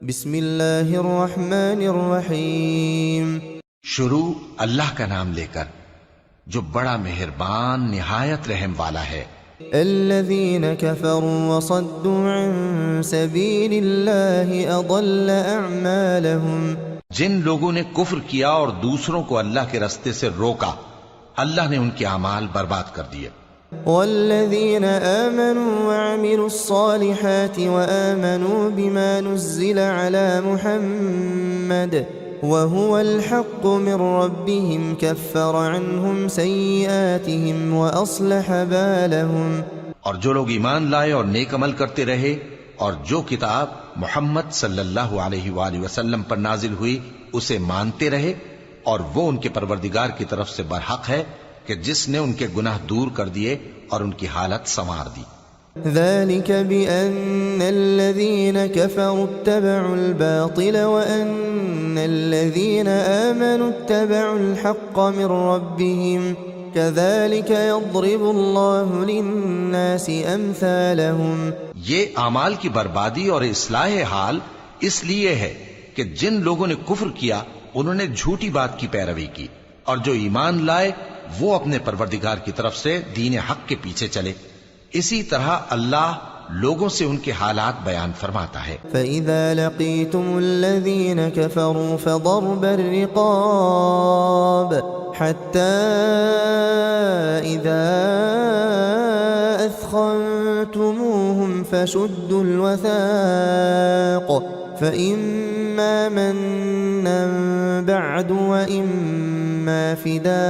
بسم اللہ الرحمن الرحیم۔ شروع اللہ کا نام لے کر جو بڑا مہربان نہایت رحم والا ہے۔ الذین کفروا وصدوا عن سبیل اللہ اضل اعمالهم، جن لوگوں نے کفر کیا اور دوسروں کو اللہ کے رستے سے روکا، اللہ نے ان کے اعمال برباد کر دیے۔ والذین آمنوا وعملوا الصالحات وآمنوا بما نزل على محمد وهو الحق من ربهم كفر عنهم سيئاتهم وأصلح بالهم۔ اور جو لوگ ایمان لائے اور نیک عمل کرتے رہے اور جو کتاب محمد صلی اللہ علیہ وآلہ وسلم پر نازل ہوئی اسے مانتے رہے، اور وہ ان کے پروردگار کی طرف سے برحق ہے کہ جس نے ان کے گناہ دور کر دیے اور ان کی حالت سنوار دی۔ ذلك بأن الذين كفروا اتبعوا الباطل وأن الذين آمنوا اتبعوا الحق من ربهم كذلك يضرب الله للناس أمثالهم۔ یہ اعمال کی بربادی اور اصلاح حال اس لیے ہے کہ جن لوگوں نے کفر کیا انہوں نے جھوٹی بات کی پیروی کی، اور جو ایمان لائے وہ اپنے پروردگار کی طرف سے دین حق کے پیچھے چلے۔ اسی طرح اللہ لوگوں سے ان کے حالات بیان فرماتا ہے۔ فَإِذَا لَقِيتُمُ الَّذِينَ كَفَرُوا فَضَرْبَ الرِّقَابِ حَتَّى إِذَا أَثْخَنْتُمُوهُمْ فَشُدُّوا الْوَثَاقَ فَإِمَّا مَنًّا بَعْدُ وَإِمَّا فِدَاءً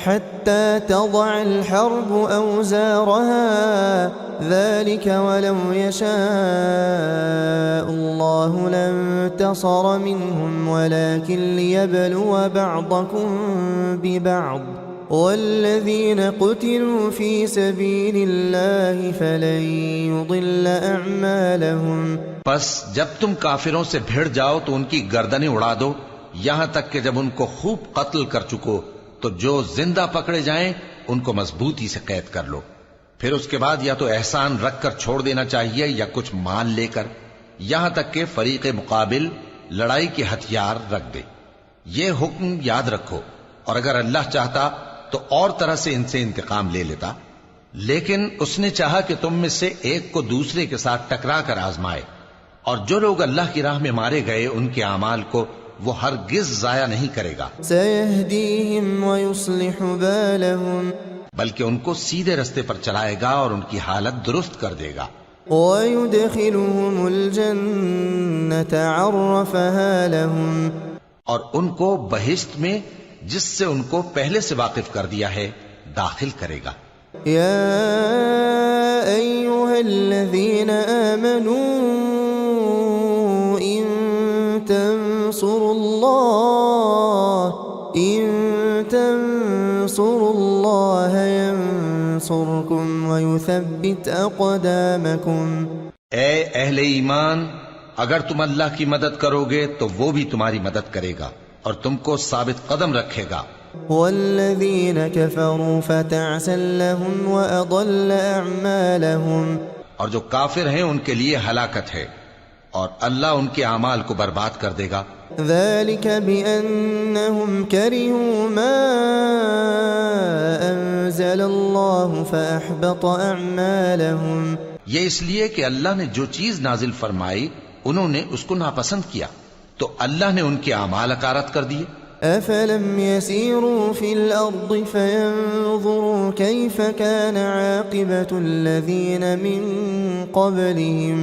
حتى تضع الحرب أوزارها ذلك ولو يشاء الله لانتصر منهم ولكن ليبلو بعضكم ببعض والذين قتلوا في سبيل الله فلن يضل أعمالهم۔ پس جب تم کافروں سے بھیڑ جاؤ تو ان کی گردنیں اڑا دو، یہاں تک کہ جب ان کو خوب قتل کر چکو تو جو زندہ پکڑے جائیں ان کو مضبوطی سے قید کر لو، پھر اس کے بعد یا تو احسان رکھ کر چھوڑ دینا چاہیے یا کچھ مال لے کر، یہاں تک کہ فریق مقابل لڑائی کے ہتھیار رکھ دے۔ یہ حکم یاد رکھو، اور اگر اللہ چاہتا تو اور طرح سے ان سے انتقام لے لیتا، لیکن اس نے چاہا کہ تم میں سے ایک کو دوسرے کے ساتھ ٹکرا کر آزمائے، اور جو لوگ اللہ کی راہ میں مارے گئے ان کے اعمال کو وہ ہرگز ضائع نہیں کرے گا، سَيَهْدِيهِمْ وَيُصْلِحُ بَالَهُمْ، بلکہ ان کو سیدھے رستے پر چلائے گا اور ان کی حالت درست کر دے گا۔ وَيُدْخِلُهُمُ الْجَنَّةَ عَرَّفَهَا لَهُمْ، اور ان کو بہشت میں جس سے ان کو پہلے سے واقف کر دیا ہے داخل کرے گا۔ يا أيها الذين آمنوا إن تنصروا الله ينصركم ويثبت أقدامكم۔ اے اہل ایمان، اگر تم اللہ کی مدد کرو گے تو وہ بھی تمہاری مدد کرے گا اور تم کو ثابت قدم رکھے گا۔ والذين كفروا فتعسا لهم وأضل أعمالهم، اور جو کافر ہیں ان کے لیے ہلاکت ہے اور اللہ ان کے اعمال کو برباد کر دے گا۔ ذلك بأنهم كرهوا ما أنزل الله فأحبط أعمالهم، یہ اس لیے کہ اللہ نے جو چیز نازل فرمائی انہوں نے اس کو ناپسند کیا تو اللہ نے ان کے اعمال اکارت کر دیے۔ أفلم يسيروا في الأرض فينظروا كيف كان عاقبة الذين من قبلهم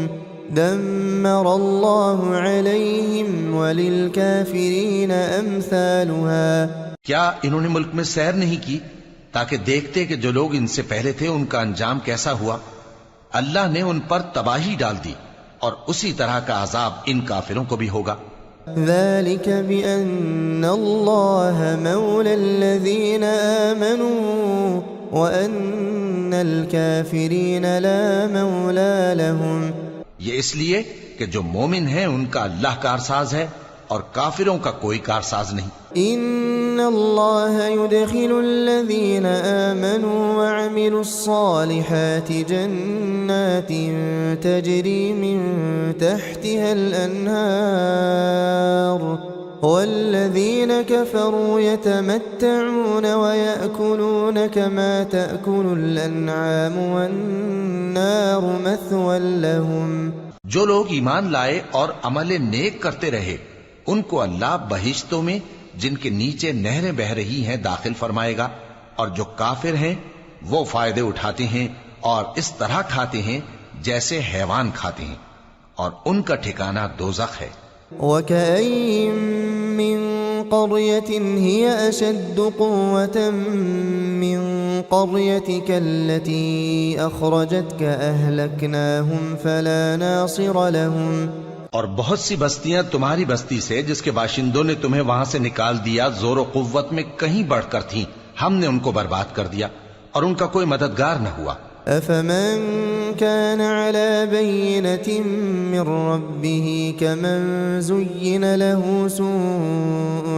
دمر الله عليهم وللكافرين أمثالها۔ کیا انہوں نے ملک میں سیر نہیں کی تاکہ دیکھتے کہ جو لوگ ان سے پہلے تھے ان کا انجام کیسا ہوا؟ اللہ نے ان پر تباہی ڈال دی اور اسی طرح کا عذاب ان کافروں کو بھی ہوگا۔ ذلك بأن الله مولى الذين آمنوا وأن الكافرين لا مولى لهم، یہ اس لیے کہ جو مومن ہیں ان کا اللہ کارساز ہے اور کافروں کا کوئی کارساز نہیں۔ ان اللہ يدخل الذین آمنوا وعملوا الصالحات جنات تجری من تحتها الانہار والذین كفروا يتمتعون ويأكلون كما تأكل الانعام والنار مثوى لهم۔ جو لوگ ایمان لائے اور عمل نیک کرتے رہے ان کو اللہ بہشتوں میں جن کے نیچے نہریں بہ رہی ہیں داخل فرمائے گا، اور جو کافر ہیں وہ فائدے اٹھاتے ہیں اور اس طرح کھاتے ہیں جیسے حیوان کھاتے ہیں، اور ان کا ٹھکانہ دوزخ ہے۔ وَكَأَيٍّ مِّن قَرْيَةٍ هِيَ أَشَدُّ قُوَّةً مِّن قَرْيَتِكَ الَّتِي أَخْرَجَتْكَ أَهْلَكْنَاهُمْ فَلَا نَاصِرَ لَهُمْ۔ اور بہت سی بستیاں تمہاری بستی سے جس کے باشندوں نے تمہیں وہاں سے نکال دیا زور و قوت میں کہیں بڑھ کر تھیں، ہم نے ان کو برباد کر دیا اور ان کا کوئی مددگار نہ ہوا۔ أَفَمَن كَانَ عَلَى بَيِّنَةٍ مِّن رَّبِّهِ كَمَن زُيِّنَ لَهُ سُوءُ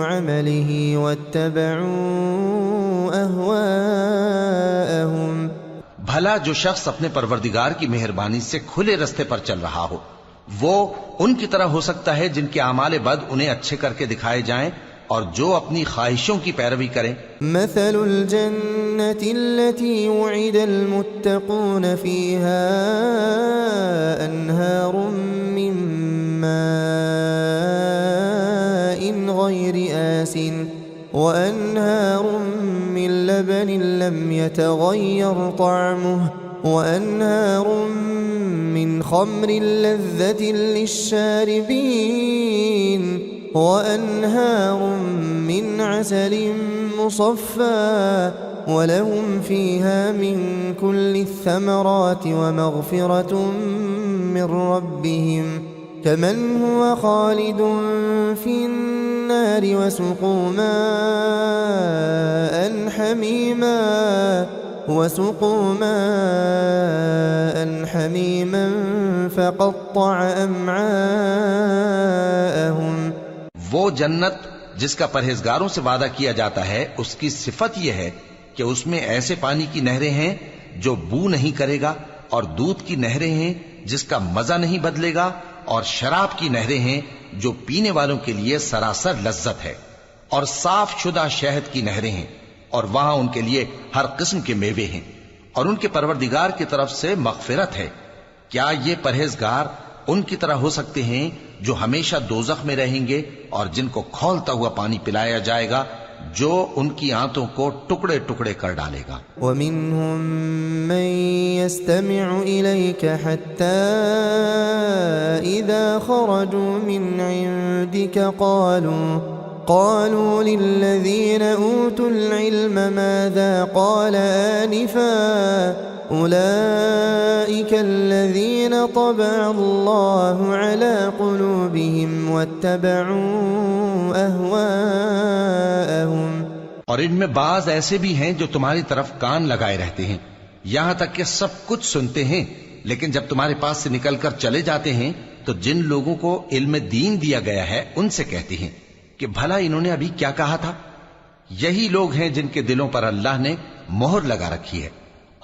عَمَلِهِ وَاتَّبَعُوا أَهْوَاءَهُمْ۔ بھلا جو شخص اپنے پروردگار کی مہربانی سے کھلے رستے پر چل رہا ہو وہ ان کی طرح ہو سکتا ہے جن کے اعمال بد انہیں اچھے کر کے دکھائے جائیں اور جو اپنی خواہشوں کی پیروی کریں۔ مثل الجنة التي وعد المتقون فيها أنهار من ماء غير آسن وأنهار من لبن لم يتغير طعمه وأنهار من خمر لذة للشاربين وأنهار من عسل مصفى ولهم فيها من كل الثمرات ومغفرة من ربهم كمن هو خالد في النار وسقوا ماء حميما فقطع أمعاءهم۔ وہ جنت جس کا پرہیزگاروں سے وعدہ کیا جاتا ہے اس کی صفت یہ ہے کہ اس میں ایسے پانی کی نہریں ہیں جو بو نہیں کرے گا، اور دودھ کی نہریں ہیں جس کا مزہ نہیں بدلے گا، اور شراب کی نہریں ہیں جو پینے والوں کے لیے سراسر لذت ہے، اور صاف شدہ شہد کی نہریں ہیں، اور وہاں ان کے لیے ہر قسم کے میوے ہیں، اور ان کے پروردگار کی طرف سے مغفرت ہے۔ کیا یہ پرہیزگار ان کی طرح ہو سکتے ہیں جو ہمیشہ دوزخ میں رہیں گے اور جن کو کھولتا ہوا پانی پلایا جائے گا جو ان کی آنتوں کو ٹکڑے ٹکڑے کر ڈالے گا۔ وَمِنْهُمْ مَنْ يَسْتَمِعُ إِلَيْكَ حَتَّى إِذَا خَرَجُوا مِنْ عِنْدِكَ قالوا للذين أوتوا العلم ماذا قال آنفا أولئك الذين طبع الله على قلوبهم واتبعوا أهواءهم۔ اور ان میں بعض ایسے بھی ہیں جو تمہاری طرف کان لگائے رہتے ہیں یہاں تک کہ سب کچھ سنتے ہیں، لیکن جب تمہارے پاس سے نکل کر چلے جاتے ہیں تو جن لوگوں کو علم دین دیا گیا ہے ان سے کہتے ہیں کہ بھلا انہوں نے ابھی کیا کہا تھا۔ یہی لوگ ہیں جن کے دلوں پر اللہ نے مہر لگا رکھی ہے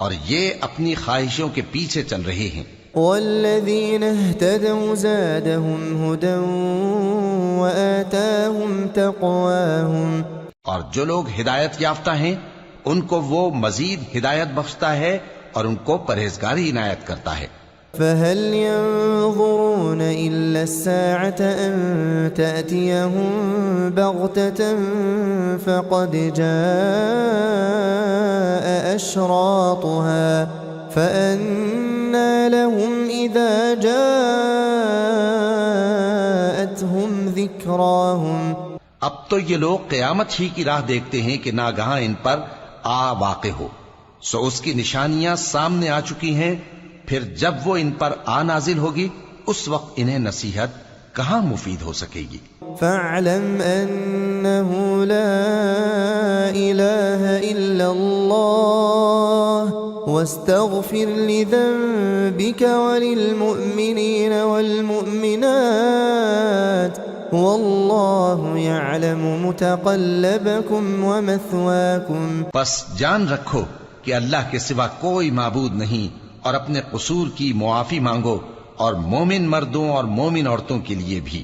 اور یہ اپنی خواہشوں کے پیچھے چل رہے ہیں۔ والذین اہتدوا زادہم ہدی وآتاہم تقواہم۔ اور جو لوگ ہدایت یافتہ ہیں ان کو وہ مزید ہدایت بخشتا ہے اور ان کو پرہیزگاری عنایت کرتا ہے۔ فهل ينظرون إلا الساعة أن تأتيهم بغتة فقد جاء أشراطها فأنى لهم إذا جاءتهم ذكراهم۔ اب تو یہ لوگ قیامت ہی کی راہ دیکھتے ہیں کہ ناگہاں ان پر آ واقع ہو، سو اس کی نشانیاں سامنے آ چکی ہیں، پھر جب وہ ان پر آ نازل ہوگی اس وقت انہیں نصیحت کہاں مفید ہو سکے گی۔ فاعلم انه لا الہ الا اللہ واستغفر لذنبك وللمؤمنین والمؤمنات والله يعلم متقلبكم ومثواكم. پس جان رکھو کہ اللہ کے سوا کوئی معبود نہیں، اور اپنے قصور کی معافی مانگو، اور مومن مردوں اور مومن عورتوں کے لیے بھی،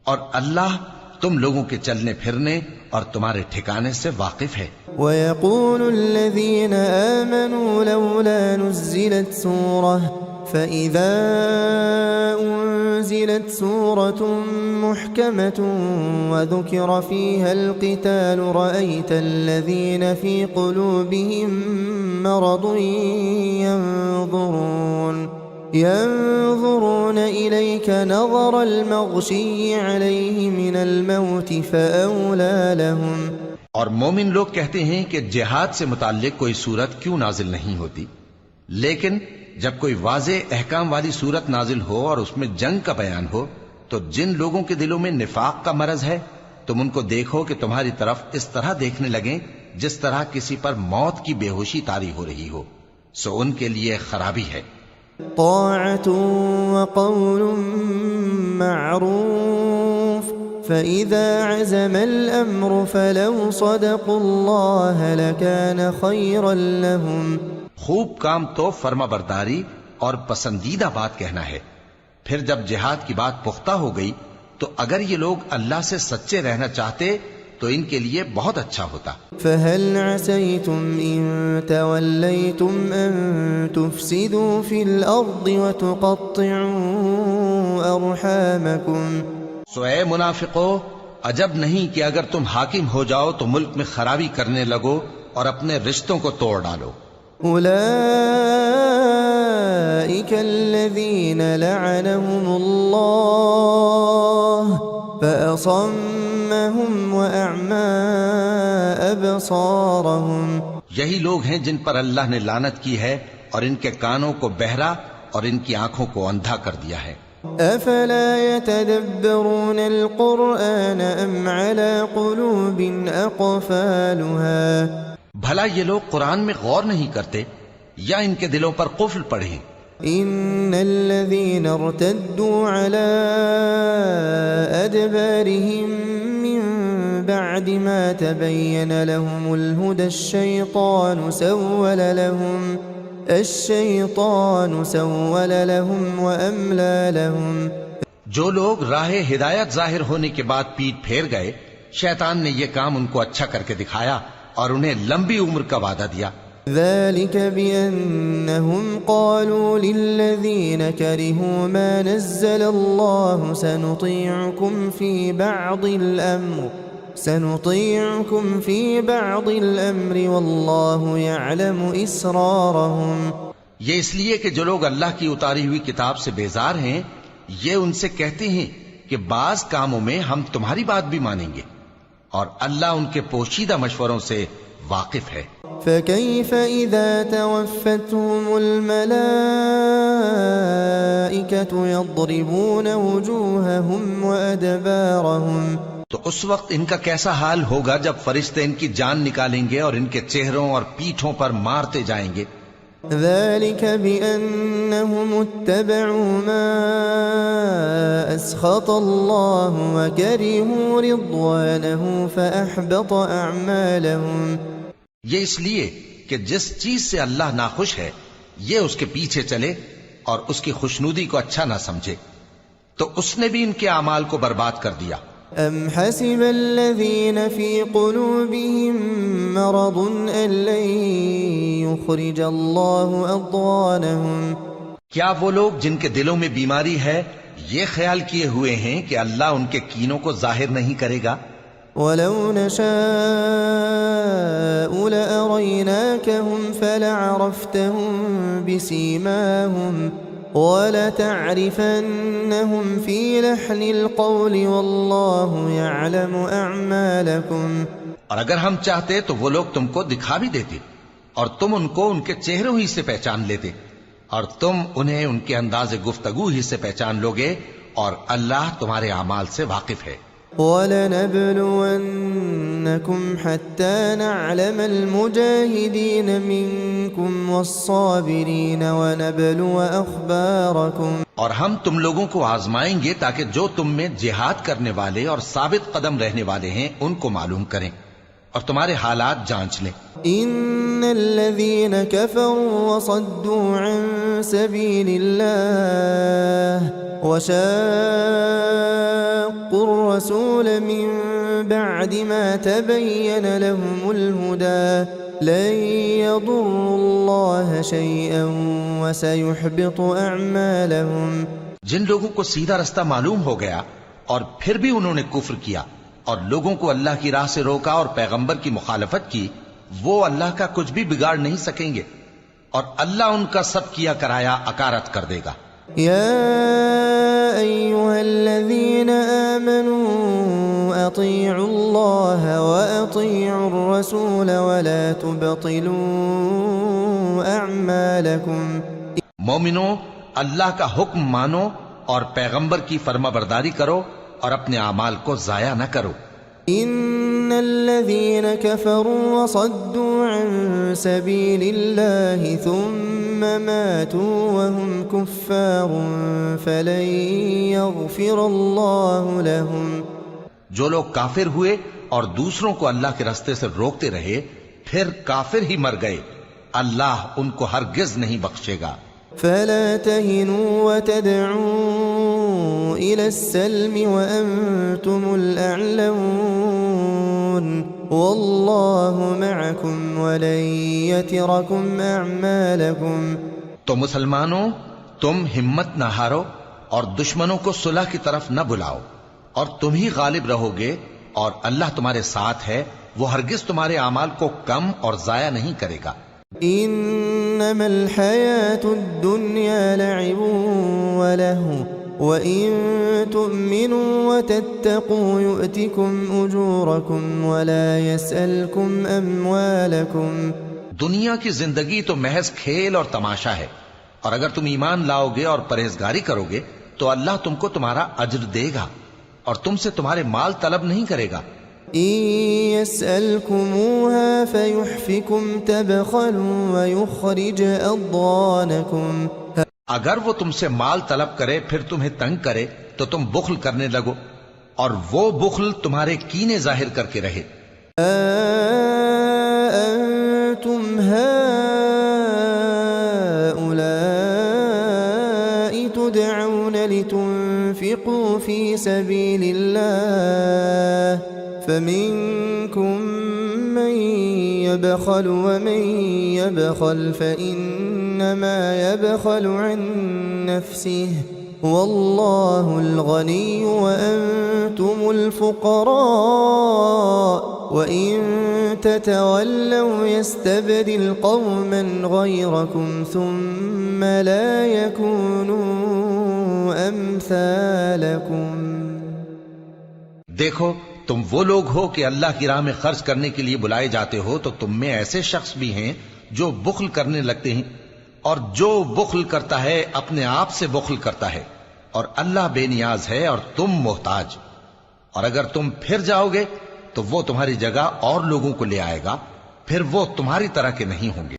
اور اللہ تم لوگوں کے چلنے پھرنے اور تمہارے ٹھکانے سے واقف ہے. ويقول الذين آمنوا لولا نزلت سورة فإذا أنزلت سورة محكمة وذكر فيها القتال رأيت الذين في قلوبهم مرض ينظرون إليك نظر المغشي عليه من الموت فأولى لهم. اور مومن لوگ کہتے ہیں کہ جہاد سے متعلق کوئی صورت کیوں نازل نہیں ہوتی، لیکن جب کوئی واضح احکام والی صورت نازل ہو اور اس میں جنگ کا بیان ہو تو جن لوگوں کے دلوں میں نفاق کا مرض ہے تم ان کو دیکھو کہ تمہاری طرف اس طرح دیکھنے لگیں جس طرح کسی پر موت کی بے ہوشی طاری ہو رہی ہو، سو ان کے لیے خرابی ہے. طاعة وقول معروف فإذا عزم الأمر فلو صدقوا الله لكان خيرا لهم. خوب کام تو فرما برداری اور پسندیدہ بات کہنا ہے. پھر جب جہاد کی بات پختہ ہو گئی تو اگر یہ لوگ اللہ سے سچے رہنا چاہتے تو ان کے لیے بہت اچھا ہوتا. فهل عسيتم إن توليتم أن تفسدوا في الأرض وتقطعوا أرحامكم. سو اے منافقو، عجب نہیں کہ اگر تم حاکم ہو جاؤ تو ملک میں خرابی کرنے لگو اور اپنے رشتوں کو توڑ ڈالو. أولئك الذين لعنهم الله فأصمهم وأعمى أبصارهم. یہی لوگ ہیں جن پر اللہ نے لعنت کی ہے اور ان کے کانوں کو بہرا اور ان کی آنکھوں کو اندھا کر دیا ہے. أفلا يتدبرون القرآن أم على قلوب أقفالها. بھلا یہ لوگ قرآن میں غور نہیں کرتے یا ان کے دلوں پر قفل پڑے؟ إن الذين ارتدوا على أدبارهم من بعد ما تبين لهم الهدى الشيطان سول لهم وأملى لهم. جو لوگ راہ ہدایت ظاہر ہونے کے بعد پیٹ پھیر گئے، شیطان نے یہ کام ان کو اچھا کر کے دکھایا اور انہیں لمبی عمر کا وعدہ دیا. ذلك بأنهم قالوا للذين كرهوا ما نزل الله سنطيعكم في بعض الأمر والله يعلم إسرارهم. یہ اس لیے کہ جو لوگ اللہ کی اتاری ہوئی کتاب سے بیزار ہیں یہ ان سے کہتے ہیں کہ بعض کاموں میں ہم تمہاری بات بھی مانیں گے، اور اللہ ان کے پوشیدہ مشوروں سے واقف ہے. فكيف إذا توفتهم الملائكة يضربون وجوههم وأدبارهم. تو اس وقت ان کا کیسا حال ہوگا جب فرشتے ان کی جان نکالیں گے اور ان کے چہروں اور پیٹھوں پر مارتے جائیں گے. ذلك بأنهم اتبعوا ما أسخط الله وكرهوا رضوانه فأحبط أعمالهم. یہ اس لیے کہ جس چیز سے اللہ ناخوش ہے یہ اس کے پیچھے چلے اور اس کی خوشنودی کو اچھا نہ سمجھے تو اس نے بھی ان کے اعمال کو برباد کر دیا. أم حسب الذين في قلوبهم مرض أن لن يخرج الله أضغانهم. کیا وہ لوگ جن کے دلوں میں بیماری ہے یہ خیال کیے ہوئے ہیں کہ اللہ ان کے کینوں کو ظاہر نہیں کرے گا؟ ولو نشاء لأريناكهم فلعرفتهم بسيماهم وَلَتَعْرِفَنَّهُمْ فِي لَحْنِ الْقَوْلِ وَاللَّهُ يَعْلَمُ أَعْمَالَكُمْ. اور اگر ہم چاہتے تو وہ لوگ تم کو دکھا بھی دیتے اور تم ان کو ان کے چہروں ہی سے پہچان لیتے اور تم انہیں ان کے انداز گفتگو ہی سے پہچان لوگے اور اللہ تمہارے اعمال سے واقف ہے. وَلَنَبْلُوَنَّكُمْ حَتَّى نَعْلَمَ الْمُجَاهِدِينَ مِنكُمْ وَالصَّابِرِينَ وَنَبْلُوَ أَخْبَارَكُمْ اور ہم تم لوگوں کو آزمائیں گے تاکہ جو تم میں جہاد کرنے والے اور ثابت قدم رہنے والے ہیں ان کو معلوم کریں اور تمہارے حالات جانچ لیں. إن الذين كفروا وصدوا عن سبيل الله وشاقوا الرسول من بعد ما تبين لهم الهدى لن يضروا الله شيئا وسيحبط أعمالهم. جن لوگوں کو سیدھا رستہ معلوم ہو گیا اور پھر بھی انہوں نے کفر کیا اور لوگوں کو اللہ کی راہ سے روکا اور پیغمبر کی مخالفت کی، وہ اللہ کا کچھ بھی بگاڑ نہیں سکیں گے اور اللہ ان کا سب کیا کرایا اکارت کر دے گا. يا أيها الذين آمنوا أطيعوا الله وأطيعوا الرسول ولا تبطلوا أعمالكم. مومنو، اللہ کا حکم مانو اور پیغمبر کی فرما برداری کرو اور اپنے اعمال کو ضائع نہ کرو. إن الذين كفروا وصدوا عن سبيل الله ثم ماتوا وهم كفار فلن يغفر الله لهم. جو لوگ کافر ہوئے اور دوسروں کو اللہ کے راستے سے روکتے رہے پھر کافر ہی مر گئے، اللہ ان کو ہرگز نہیں بخشے گا. فلا تهنوا وتدعوا إلى السلم وأنتم الأعلون والله معكم ولن يتركم أعمالكم. تو مسلمانوں، تم ہمت نہ ہارو اور دشمنوں کو صلح کی طرف نہ بلاؤ، اور تم ہی غالب رہو گے اور اللہ تمہارے ساتھ ہے، وہ ہرگز تمہارے اعمال کو کم اور ضائع نہیں کرے گا. إنما الحياة الدنيا لعب ولهو وإن تؤمنوا وتتقوا يؤتكم أجوركم ولا يسألكم أموالكم. دنیا کی زندگی تو محض کھیل اور تماشا ہے، اور اگر تم ایمان لاؤ گے اور پرہیزگاری کرو گے تو اللہ تم کو تمہارا اجر دے گا اور تم سے تمہارے مال طلب نہیں کرے گا. إن يسألكموها فيحفكم تبخلوا ويخرج أضغانكم. اگر وہ تم سے مال طلب کرے پھر تمہیں تنگ کرے تو تم بخل کرنے لگو، اور وہ بخل تمہارے کینے ظاہر کر کے رہے. أنتم هؤلاء تدعون لتنفقوا في سبيل الله فمنكم من يبخل ومن يبخل فإنما يبخل عن نفسه والله الغني وأنتم الفقراء وإن تتولوا يستبدل قوما غيركم ثم لا يكونوا أمثالكم. دیکھو، تم وہ لوگ ہو کہ اللہ کی راہ میں خرچ کرنے کے لیے بلائے جاتے ہو تو تم میں ایسے شخص بھی ہیں جو بخل کرنے لگتے ہیں، اور جو بخل کرتا ہے اپنے آپ سے بخل کرتا ہے، اور اللہ بے نیاز ہے اور تم محتاج. اور اگر تم پھر جاؤ گے تو وہ تمہاری جگہ اور لوگوں کو لے آئے گا، پھر وہ تمہاری طرح کے نہیں ہوں گے.